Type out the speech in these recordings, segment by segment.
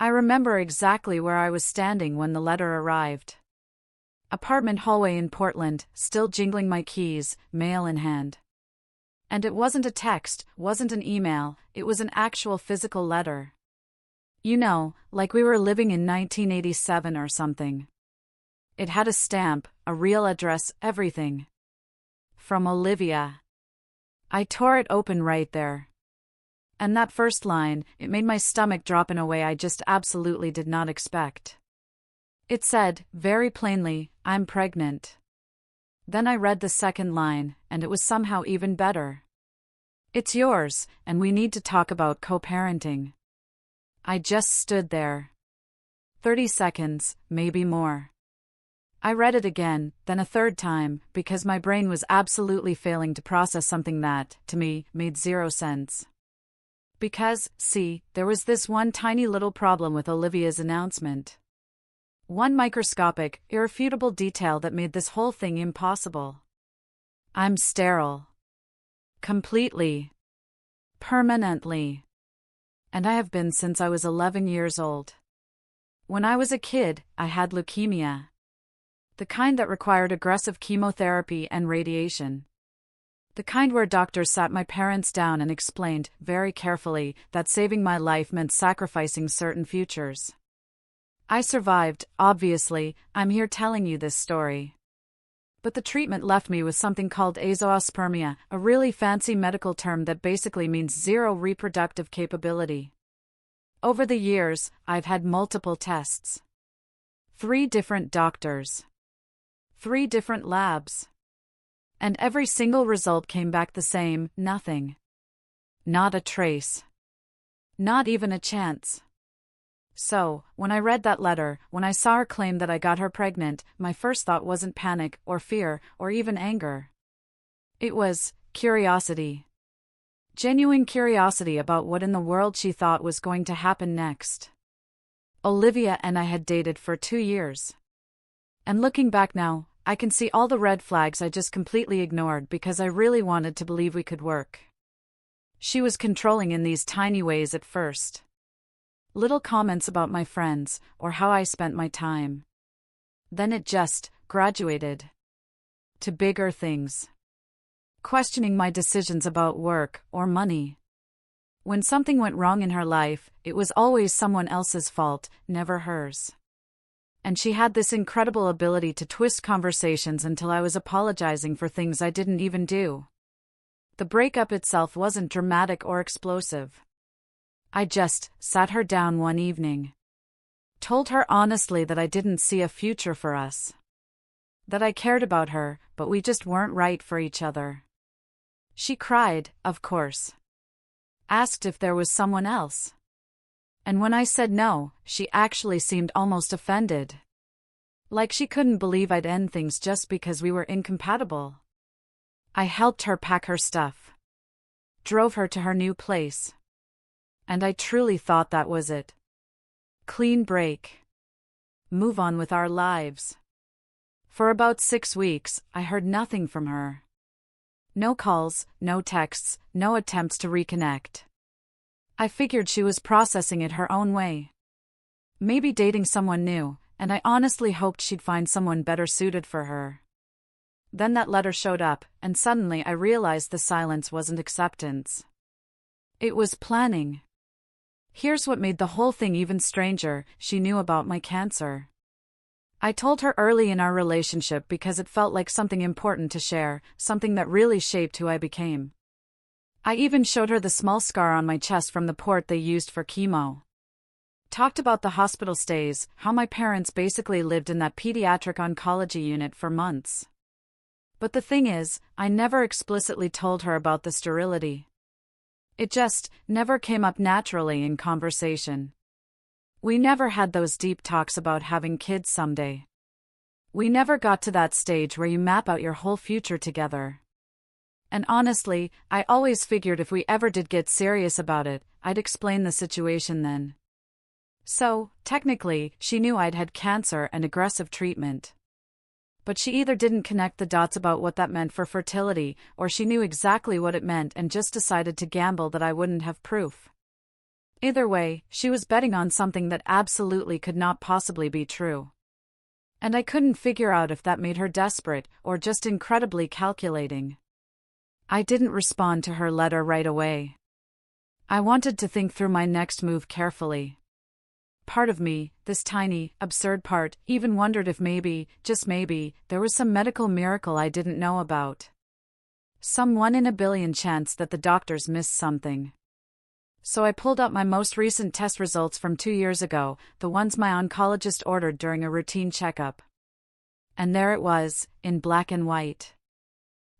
I remember exactly where I was standing when the letter arrived. Apartment hallway in Portland, still jingling my keys, mail in hand. And it wasn't a text, wasn't an email, it was an actual physical letter. You know, like we were living in 1987 or something. It had a stamp, a real address, everything. From Olivia. I tore it open right there. And that first line, it made my stomach drop in a way I just absolutely did not expect. It said, very plainly, I'm pregnant. Then I read the second line, and it was somehow even better. It's yours, and we need to talk about co-parenting. I just stood there. 30 seconds, maybe more. I read it again, then a third time, because my brain was absolutely failing to process something that, to me, made zero sense. Because, see, there was this one tiny little problem with Olivia's announcement. One microscopic, irrefutable detail that made this whole thing impossible. I'm sterile. Completely. Permanently. And I have been since I was 11 years old. When I was a kid, I had leukemia. The kind that required aggressive chemotherapy and radiation. The kind where doctors sat my parents down and explained, very carefully, that saving my life meant sacrificing certain futures. I survived, obviously, I'm here telling you this story. But the treatment left me with something called azoospermia, a really fancy medical term that basically means zero reproductive capability. Over the years, I've had multiple tests. 3 different doctors. 3 different labs. And every single result came back the same, nothing. Not a trace. Not even a chance. So, when I read that letter, when I saw her claim that I got her pregnant, my first thought wasn't panic, or fear, or even anger. It was curiosity. Genuine curiosity about what in the world she thought was going to happen next. Olivia and I had dated for 2 years. And looking back now, I can see all the red flags I just completely ignored because I really wanted to believe we could work. She was controlling in these tiny ways at first. Little comments about my friends, or how I spent my time. Then it just graduated to bigger things. Questioning my decisions about work or money. When something went wrong in her life, it was always someone else's fault, never hers. And she had this incredible ability to twist conversations until I was apologizing for things I didn't even do. The breakup itself wasn't dramatic or explosive. I just sat her down one evening. Told her honestly that I didn't see a future for us. That I cared about her, but we just weren't right for each other. She cried, of course. Asked if there was someone else. And when I said no, she actually seemed almost offended. Like she couldn't believe I'd end things just because we were incompatible. I helped her pack her stuff. Drove her to her new place. And I truly thought that was it. Clean break. Move on with our lives. For about 6 weeks, I heard nothing from her. No calls, no texts, no attempts to reconnect. I figured she was processing it her own way. Maybe dating someone new, and I honestly hoped she'd find someone better suited for her. Then that letter showed up, and suddenly I realized the silence wasn't acceptance. It was planning. Here's what made the whole thing even stranger: she knew about my cancer. I told her early in our relationship because it felt like something important to share, something that really shaped who I became. I even showed her the small scar on my chest from the port they used for chemo. Talked about the hospital stays, how my parents basically lived in that pediatric oncology unit for months. But the thing is, I never explicitly told her about the sterility. It just never came up naturally in conversation. We never had those deep talks about having kids someday. We never got to that stage where you map out your whole future together. And honestly, I always figured if we ever did get serious about it, I'd explain the situation then. So, technically, she knew I'd had cancer and aggressive treatment. But she either didn't connect the dots about what that meant for fertility, or she knew exactly what it meant and just decided to gamble that I wouldn't have proof. Either way, she was betting on something that absolutely could not possibly be true. And I couldn't figure out if that made her desperate or just incredibly calculating. I didn't respond to her letter right away. I wanted to think through my next move carefully. Part of me, this tiny, absurd part, even wondered if maybe, just maybe, there was some medical miracle I didn't know about. Some 1 in a billion chance that the doctors missed something. So I pulled up my most recent test results from 2 years ago, the ones my oncologist ordered during a routine checkup. And there it was, in black and white.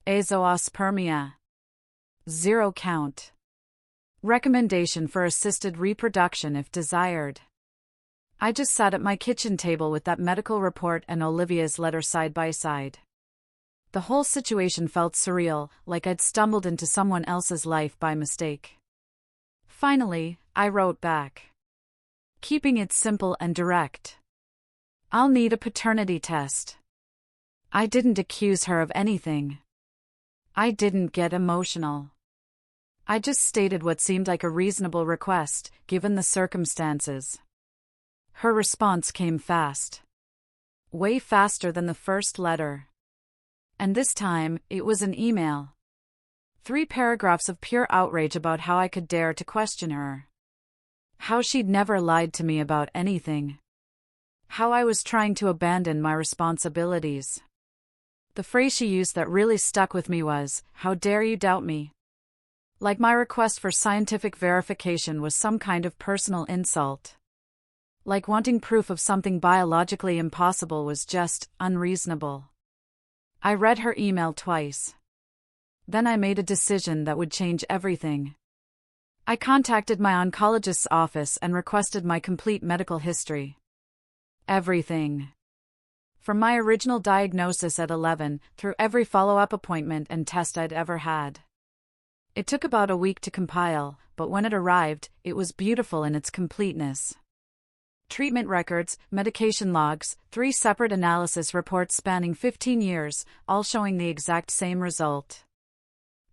Azoospermia. 0 count. Recommendation for assisted reproduction if desired. I just sat at my kitchen table with that medical report and Olivia's letter side by side. The whole situation felt surreal, like I'd stumbled into someone else's life by mistake. Finally, I wrote back. Keeping it simple and direct. I'll need a paternity test. I didn't accuse her of anything. I didn't get emotional. I just stated what seemed like a reasonable request, given the circumstances. Her response came fast. Way faster than the first letter. And this time, it was an email. 3 paragraphs of pure outrage about how I could dare to question her. How she'd never lied to me about anything. How I was trying to abandon my responsibilities. The phrase she used that really stuck with me was, "How dare you doubt me?" Like my request for scientific verification was some kind of personal insult. Like wanting proof of something biologically impossible was just unreasonable. I read her email twice. Then I made a decision that would change everything. I contacted my oncologist's office and requested my complete medical history. Everything. From my original diagnosis at 11, through every follow-up appointment and test I'd ever had. It took about a week to compile, but when it arrived, it was beautiful in its completeness. Treatment records, medication logs, 3 separate analysis reports spanning 15 years, all showing the exact same result.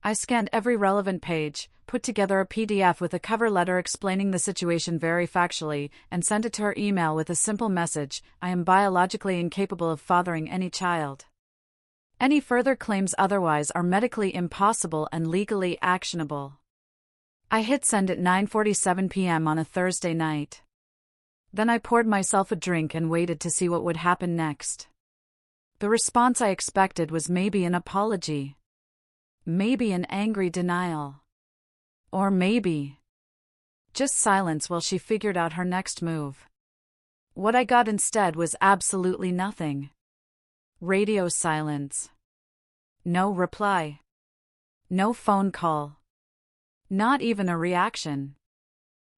I scanned every relevant page, put together a PDF with a cover letter explaining the situation very factually, and sent it to her email with a simple message: I am biologically incapable of fathering any child. Any further claims otherwise are medically impossible and legally actionable. I hit send at 9:47 p.m. on a Thursday night. Then I poured myself a drink and waited to see what would happen next. The response I expected was maybe an apology. Maybe an angry denial. Or maybe just silence while she figured out her next move. What I got instead was absolutely nothing. Radio silence. No reply. No phone call. Not even a reaction.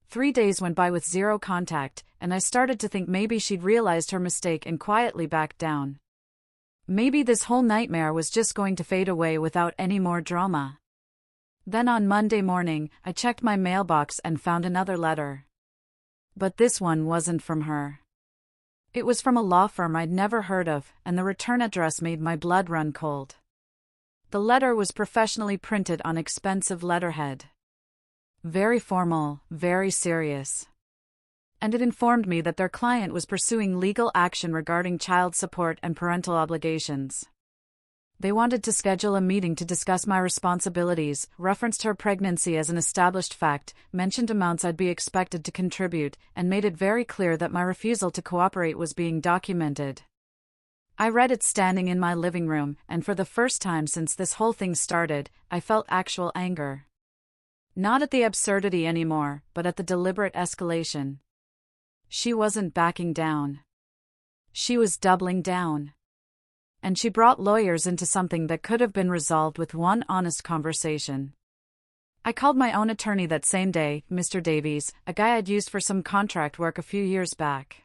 3 days went by with 0 contact, and I started to think maybe she'd realized her mistake and quietly backed down. Maybe this whole nightmare was just going to fade away without any more drama. Then on Monday morning, I checked my mailbox and found another letter. But this one wasn't from her. It was from a law firm I'd never heard of, and the return address made my blood run cold. The letter was professionally printed on expensive letterhead. Very formal, very serious. And it informed me that their client was pursuing legal action regarding child support and parental obligations. They wanted to schedule a meeting to discuss my responsibilities, referenced her pregnancy as an established fact, mentioned amounts I'd be expected to contribute, and made it very clear that my refusal to cooperate was being documented. I read it standing in my living room, and for the first time since this whole thing started, I felt actual anger. Not at the absurdity anymore, but at the deliberate escalation. She wasn't backing down. She was doubling down. And she brought lawyers into something that could have been resolved with one honest conversation. I called my own attorney that same day, Mr. Davies, a guy I'd used for some contract work a few years back.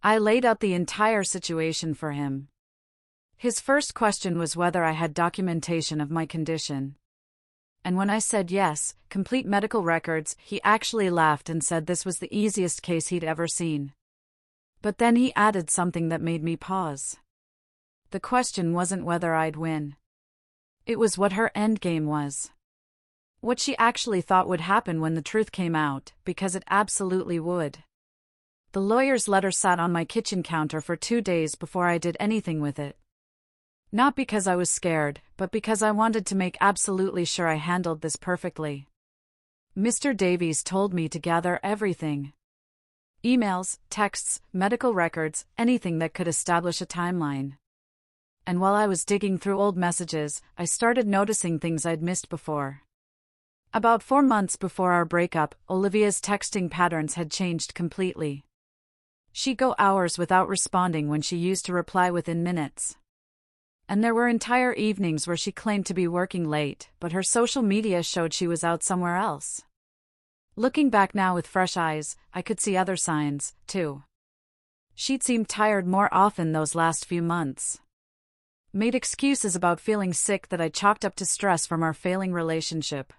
I laid out the entire situation for him. His first question was whether I had documentation of my condition. And when I said yes, complete medical records, he actually laughed and said this was the easiest case he'd ever seen. But then he added something that made me pause. The question wasn't whether I'd win. It was what her endgame was. What she actually thought would happen when the truth came out, because it absolutely would. The lawyer's letter sat on my kitchen counter for 2 days before I did anything with it. Not because I was scared, but because I wanted to make absolutely sure I handled this perfectly. Mr. Davies told me to gather everything. Emails, texts, medical records, anything that could establish a timeline. And while I was digging through old messages, I started noticing things I'd missed before. About 4 months before our breakup, Olivia's texting patterns had changed completely. She'd go hours without responding when she used to reply within minutes. And there were entire evenings where she claimed to be working late, but her social media showed she was out somewhere else. Looking back now with fresh eyes, I could see other signs, too. She'd seemed tired more often those last few months. Made excuses about feeling sick that I chalked up to stress from our failing relationship.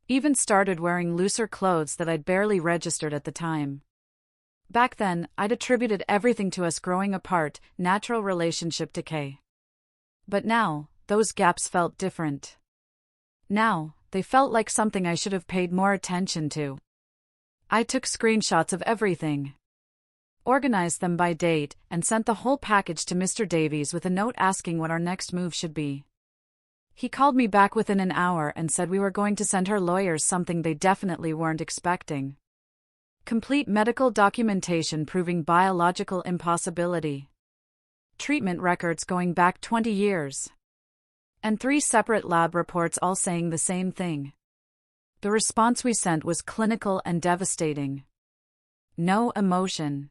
Even started wearing looser clothes that I'd barely registered at the time. Back then, I'd attributed everything to us growing apart, natural relationship decay. But now, those gaps felt different. Now, they felt like something I should have paid more attention to. I took screenshots of everything, organized them by date, and sent the whole package to Mr. Davies with a note asking what our next move should be. He called me back within an hour and said we were going to send her lawyers something they definitely weren't expecting. Complete medical documentation proving biological impossibility. Treatment records going back 20 years. And 3 separate lab reports all saying the same thing. The response we sent was clinical and devastating. No emotion.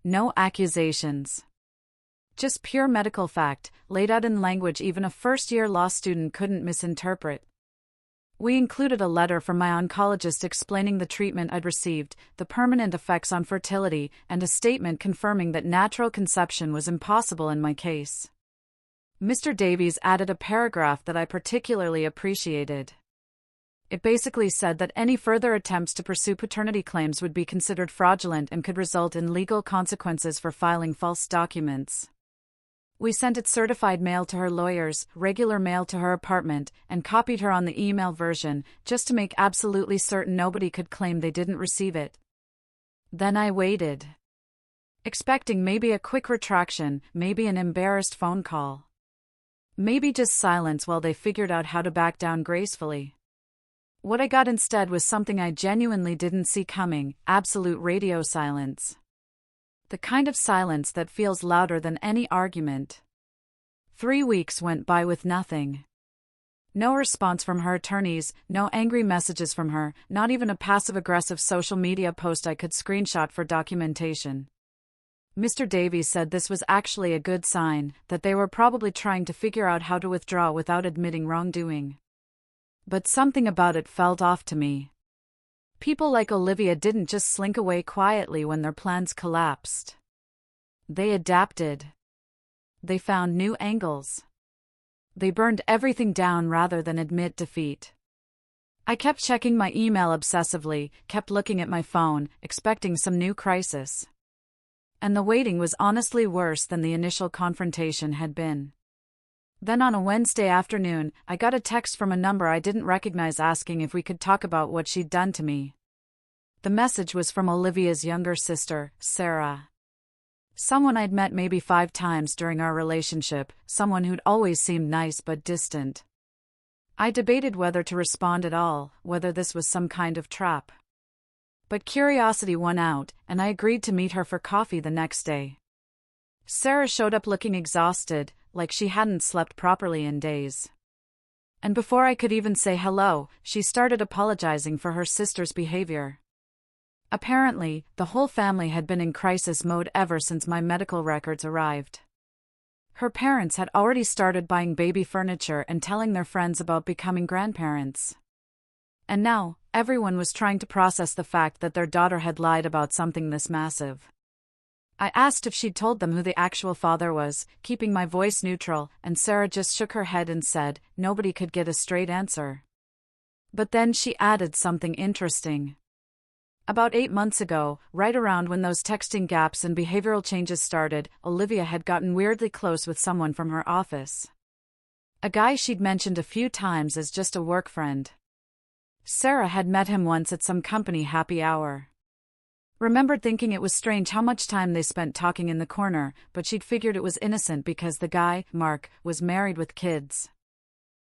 No accusations. Just pure medical fact, laid out in language even a first-year law student couldn't misinterpret. We included a letter from my oncologist explaining the treatment I'd received, the permanent effects on fertility, and a statement confirming that natural conception was impossible in my case. Mr. Davies added a paragraph that I particularly appreciated. It basically said that any further attempts to pursue paternity claims would be considered fraudulent and could result in legal consequences for filing false documents. We sent it certified mail to her lawyers, regular mail to her apartment, and copied her on the email version, just to make absolutely certain nobody could claim they didn't receive it. Then I waited. Expecting maybe a quick retraction, maybe an embarrassed phone call. Maybe just silence while they figured out how to back down gracefully. What I got instead was something I genuinely didn't see coming: absolute radio silence. The kind of silence that feels louder than any argument. 3 weeks went by with nothing. No response from her attorneys, no angry messages from her, not even a passive-aggressive social media post I could screenshot for documentation. Mr. Davies said this was actually a good sign, that they were probably trying to figure out how to withdraw without admitting wrongdoing. But something about it felt off to me. People like Olivia didn't just slink away quietly when their plans collapsed. They adapted. They found new angles. They burned everything down rather than admit defeat. I kept checking my email obsessively, kept looking at my phone, expecting some new crisis. And the waiting was honestly worse than the initial confrontation had been. Then on a Wednesday afternoon, I got a text from a number I didn't recognize asking if we could talk about what she'd done to me. The message was from Olivia's younger sister, Sarah. Someone I'd met maybe 5 times during our relationship, someone who'd always seemed nice but distant. I debated whether to respond at all, whether this was some kind of trap. But curiosity won out, and I agreed to meet her for coffee the next day. Sarah showed up looking exhausted, like she hadn't slept properly in days. And before I could even say hello, she started apologizing for her sister's behavior. Apparently, the whole family had been in crisis mode ever since my medical records arrived. Her parents had already started buying baby furniture and telling their friends about becoming grandparents. And now, everyone was trying to process the fact that their daughter had lied about something this massive. I asked if she'd told them who the actual father was, keeping my voice neutral, and Sarah just shook her head and said, nobody could get a straight answer. But then she added something interesting. About 8 months ago, right around when those texting gaps and behavioral changes started, Olivia had gotten weirdly close with someone from her office. A guy she'd mentioned a few times as just a work friend. Sarah had met him once at some company happy hour. Remembered thinking it was strange how much time they spent talking in the corner, but she'd figured it was innocent because the guy, Mark, was married with kids.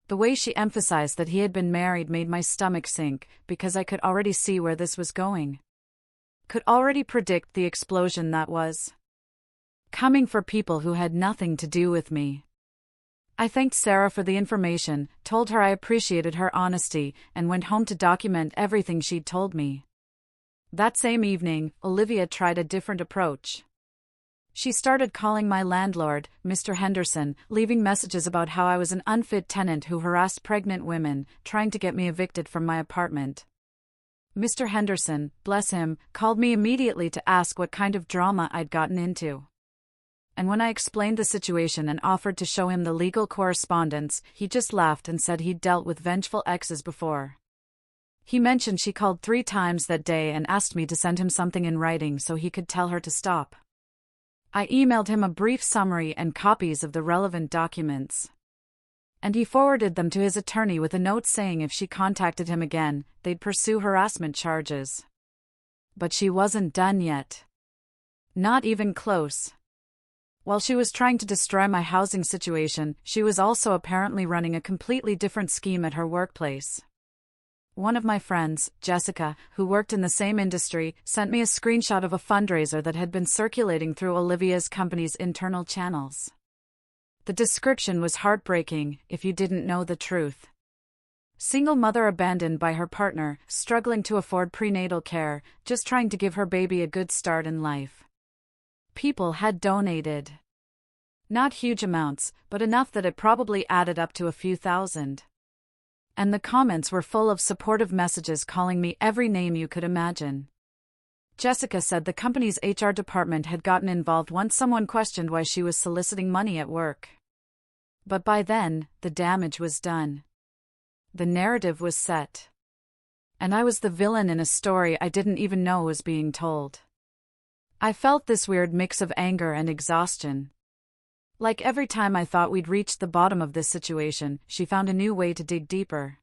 The way she emphasized that he had been married made my stomach sink, because I could already see where this was going. Could already predict the explosion that was coming for people who had nothing to do with me. I thanked Sarah for the information, told her I appreciated her honesty, and went home to document everything she'd told me. That same evening, Olivia tried a different approach. She started calling my landlord, Mr. Henderson, leaving messages about how I was an unfit tenant who harassed pregnant women, trying to get me evicted from my apartment. Mr. Henderson, bless him, called me immediately to ask what kind of drama I'd gotten into. And when I explained the situation and offered to show him the legal correspondence, he just laughed and said he'd dealt with vengeful exes before. He mentioned she called 3 times that day and asked me to send him something in writing so he could tell her to stop. I emailed him a brief summary and copies of the relevant documents. And he forwarded them to his attorney with a note saying if she contacted him again, they'd pursue harassment charges. But she wasn't done yet. Not even close. While she was trying to destroy my housing situation, she was also apparently running a completely different scheme at her workplace. One of my friends, Jessica, who worked in the same industry, sent me a screenshot of a fundraiser that had been circulating through Olivia's company's internal channels. The description was heartbreaking, if you didn't know the truth. Single mother abandoned by her partner, struggling to afford prenatal care, just trying to give her baby a good start in life. People had donated. Not huge amounts, but enough that it probably added up to a few thousand. And the comments were full of supportive messages calling me every name you could imagine. Jessica said the company's HR department had gotten involved once someone questioned why she was soliciting money at work. But by then, the damage was done. The narrative was set. And I was the villain in a story I didn't even know was being told. I felt this weird mix of anger and exhaustion. Like every time I thought we'd reached the bottom of this situation, she found a new way to dig deeper.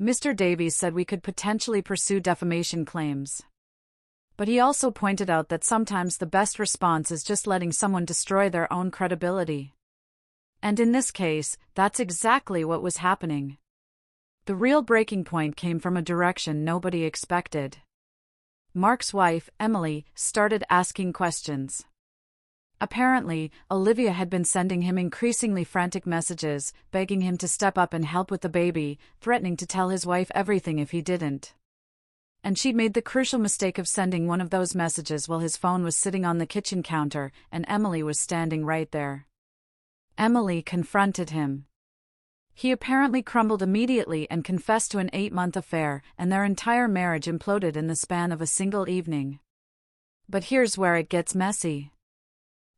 Mr. Davies said we could potentially pursue defamation claims. But he also pointed out that sometimes the best response is just letting someone destroy their own credibility. And in this case, that's exactly what was happening. The real breaking point came from a direction nobody expected. Mark's wife, Emily, started asking questions. Apparently, Olivia had been sending him increasingly frantic messages, begging him to step up and help with the baby, threatening to tell his wife everything if he didn't. And she'd made the crucial mistake of sending one of those messages while his phone was sitting on the kitchen counter, and Emily was standing right there. Emily confronted him. He apparently crumbled immediately and confessed to an 8-month affair, and their entire marriage imploded in the span of a single evening. But here's where it gets messy.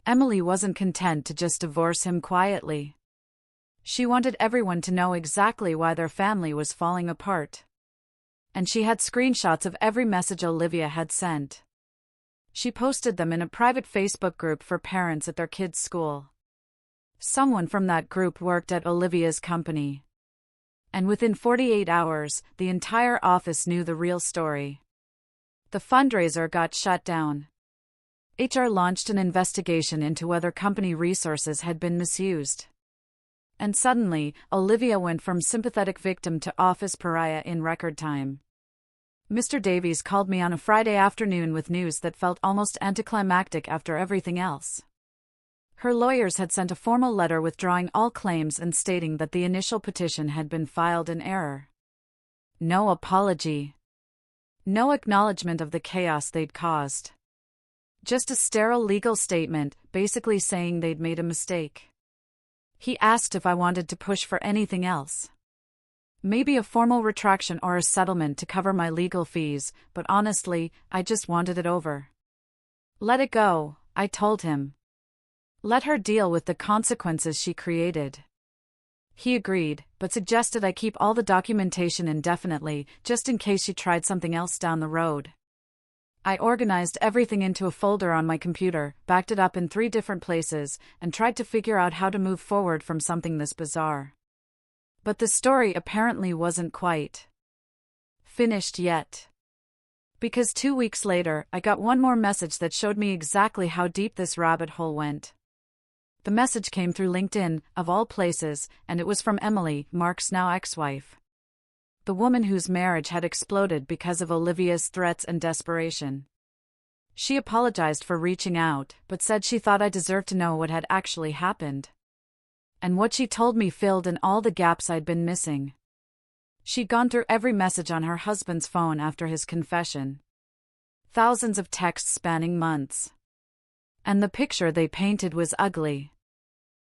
Emily wasn't content to just divorce him quietly. She wanted everyone to know exactly why their family was falling apart. And she had screenshots of every message Olivia had sent. She posted them in a private Facebook group for parents at their kids' school. Someone from that group worked at Olivia's company. And within 48 hours, the entire office knew the real story. The fundraiser got shut down. HR launched an investigation into whether company resources had been misused. And suddenly, Olivia went from sympathetic victim to office pariah in record time. Mr. Davies called me on a Friday afternoon with news that felt almost anticlimactic after everything else. Her lawyers had sent a formal letter withdrawing all claims and stating that the initial petition had been filed in error. No apology. No acknowledgement of the chaos they'd caused. Just a sterile legal statement, basically saying they'd made a mistake. He asked if I wanted to push for anything else. Maybe a formal retraction or a settlement to cover my legal fees, but honestly, I just wanted it over. Let it go, I told him. Let her deal with the consequences she created. He agreed, but suggested I keep all the documentation indefinitely, just in case she tried something else down the road. I organized everything into a folder on my computer, backed it up in 3 different places, and tried to figure out how to move forward from something this bizarre. But the story apparently wasn't quite finished yet. Because 2 weeks later, I got one more message that showed me exactly how deep this rabbit hole went. The message came through LinkedIn, of all places, and it was from Emily, Mark's now ex-wife. The woman whose marriage had exploded because of Olivia's threats and desperation. She apologized for reaching out, but said she thought I deserved to know what had actually happened. And what she told me filled in all the gaps I'd been missing. She'd gone through every message on her husband's phone after his confession. Thousands of texts spanning months. And the picture they painted was ugly.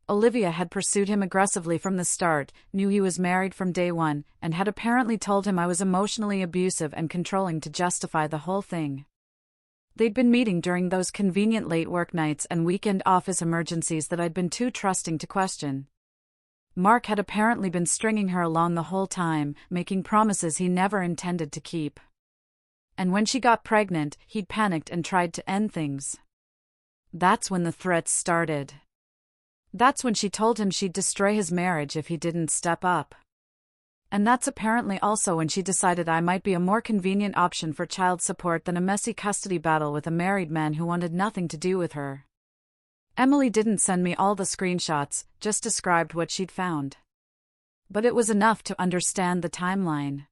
Olivia had pursued him aggressively from the start, knew he was married from day one, and had apparently told him I was emotionally abusive and controlling to justify the whole thing. They'd been meeting during those convenient late work nights and weekend office emergencies that I'd been too trusting to question. Mark had apparently been stringing her along the whole time, making promises he never intended to keep. And when she got pregnant, he'd panicked and tried to end things. That's when the threats started. That's when she told him she'd destroy his marriage if he didn't step up. And that's apparently also when she decided I might be a more convenient option for child support than a messy custody battle with a married man who wanted nothing to do with her. Emily didn't send me all the screenshots, just described what she'd found. But it was enough to understand the timeline.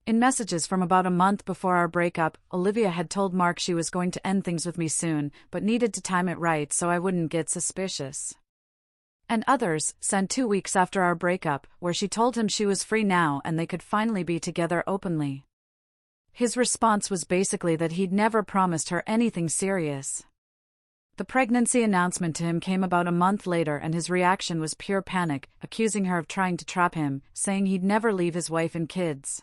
In messages from about a month before our breakup, Olivia had told Mark she was going to end things with me soon, but needed to time it right so I wouldn't get suspicious. And others, sent 2 weeks after our breakup, where she told him she was free now and they could finally be together openly. His response was basically that he'd never promised her anything serious. The pregnancy announcement to him came about a month later and his reaction was pure panic, accusing her of trying to trap him, saying he'd never leave his wife and kids.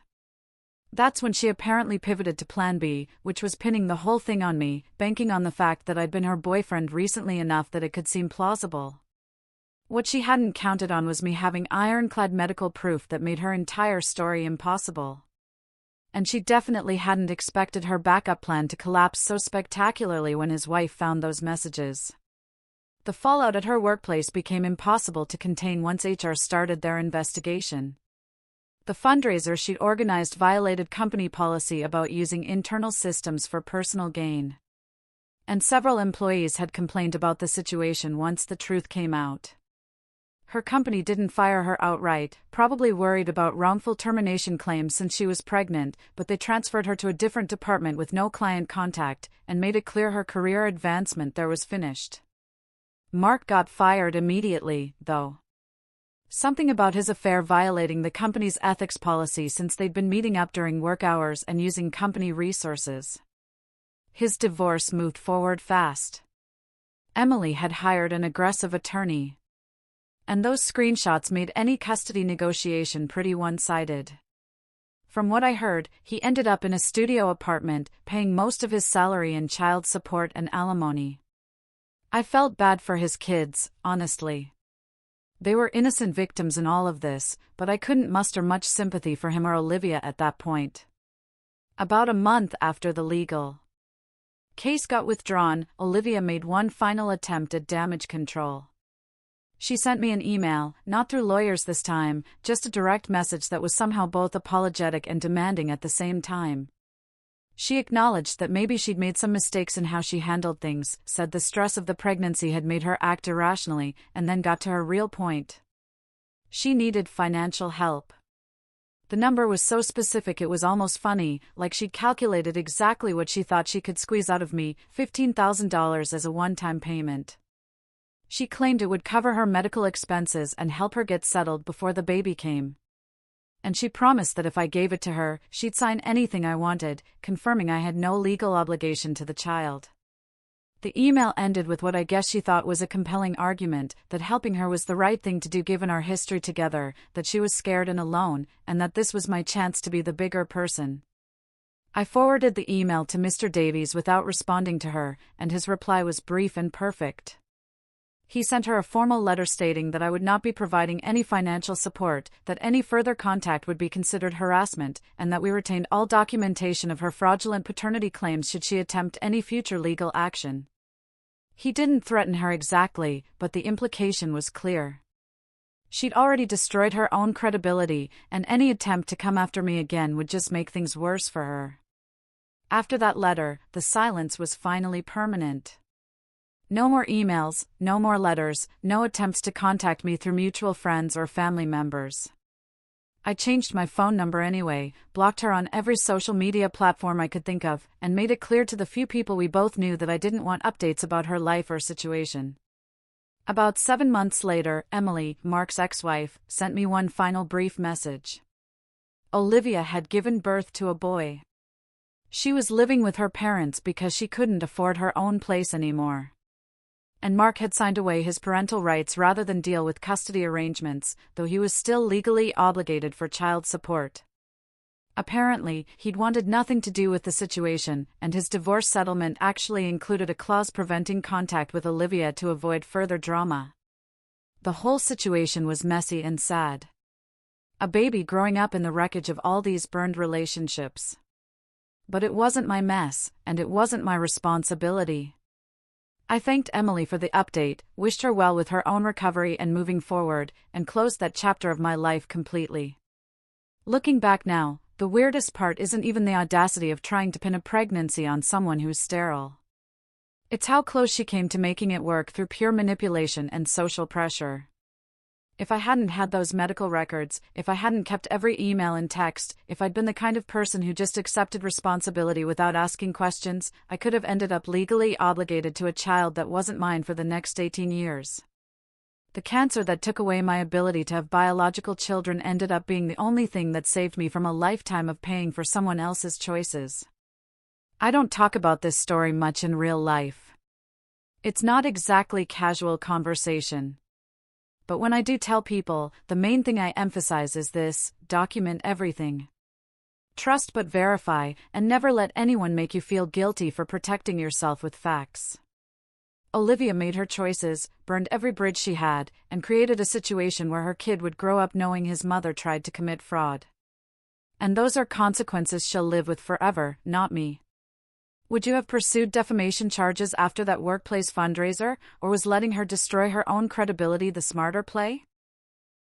That's when she apparently pivoted to Plan B, which was pinning the whole thing on me, banking on the fact that I'd been her boyfriend recently enough that it could seem plausible. What she hadn't counted on was me having ironclad medical proof that made her entire story impossible. And she definitely hadn't expected her backup plan to collapse so spectacularly when his wife found those messages. The fallout at her workplace became impossible to contain once HR started their investigation. The fundraiser she'd organized violated company policy about using internal systems for personal gain. And several employees had complained about the situation once the truth came out. Her company didn't fire her outright, probably worried about wrongful termination claims since she was pregnant, but they transferred her to a different department with no client contact, and made it clear her career advancement there was finished. Mark got fired immediately, though. Something about his affair violating the company's ethics policy since they'd been meeting up during work hours and using company resources. His divorce moved forward fast. Emily had hired an aggressive attorney. And those screenshots made any custody negotiation pretty one-sided. From what I heard, he ended up in a studio apartment, paying most of his salary in child support and alimony. I felt bad for his kids, honestly. They were innocent victims in all of this, but I couldn't muster much sympathy for him or Olivia at that point. About a month after the legal case got withdrawn, Olivia made one final attempt at damage control. She sent me an email, not through lawyers this time, just a direct message that was somehow both apologetic and demanding at the same time. She acknowledged that maybe she'd made some mistakes in how she handled things, said the stress of the pregnancy had made her act irrationally, and then got to her real point. She needed financial help. The number was so specific it was almost funny, like she'd calculated exactly what she thought she could squeeze out of me, $15,000 as a one-time payment. She claimed it would cover her medical expenses and help her get settled before the baby came. And she promised that if I gave it to her, she'd sign anything I wanted, confirming I had no legal obligation to the child. The email ended with what I guess she thought was a compelling argument, that helping her was the right thing to do given our history together, that she was scared and alone, and that this was my chance to be the bigger person. I forwarded the email to Mr. Davies without responding to her, and his reply was brief and perfect. He sent her a formal letter stating that I would not be providing any financial support, that any further contact would be considered harassment, and that we retained all documentation of her fraudulent paternity claims should she attempt any future legal action. He didn't threaten her exactly, but the implication was clear. She'd already destroyed her own credibility, and any attempt to come after me again would just make things worse for her. After that letter, the silence was finally permanent. No more emails, no more letters, no attempts to contact me through mutual friends or family members. I changed my phone number anyway, blocked her on every social media platform I could think of, and made it clear to the few people we both knew that I didn't want updates about her life or situation. About 7 months later, Emily, Mark's ex-wife, sent me one final brief message. Olivia had given birth to a boy. She was living with her parents because she couldn't afford her own place anymore. And Mark had signed away his parental rights rather than deal with custody arrangements, though he was still legally obligated for child support. Apparently, he'd wanted nothing to do with the situation, and his divorce settlement actually included a clause preventing contact with Olivia to avoid further drama. The whole situation was messy and sad. A baby growing up in the wreckage of all these burned relationships. But it wasn't my mess, and it wasn't my responsibility. I thanked Emily for the update, wished her well with her own recovery and moving forward, and closed that chapter of my life completely. Looking back now, the weirdest part isn't even the audacity of trying to pin a pregnancy on someone who's sterile. It's how close she came to making it work through pure manipulation and social pressure. If I hadn't had those medical records, if I hadn't kept every email and text, if I'd been the kind of person who just accepted responsibility without asking questions, I could have ended up legally obligated to a child that wasn't mine for the next 18 years. The cancer that took away my ability to have biological children ended up being the only thing that saved me from a lifetime of paying for someone else's choices. I don't talk about this story much in real life. It's not exactly casual conversation. But when I do tell people, the main thing I emphasize is this: document everything. Trust but verify, and never let anyone make you feel guilty for protecting yourself with facts. Olivia made her choices, burned every bridge she had, and created a situation where her kid would grow up knowing his mother tried to commit fraud. And those are consequences she'll live with forever, not me. Would you have pursued defamation charges after that workplace fundraiser, or was letting her destroy her own credibility the smarter play?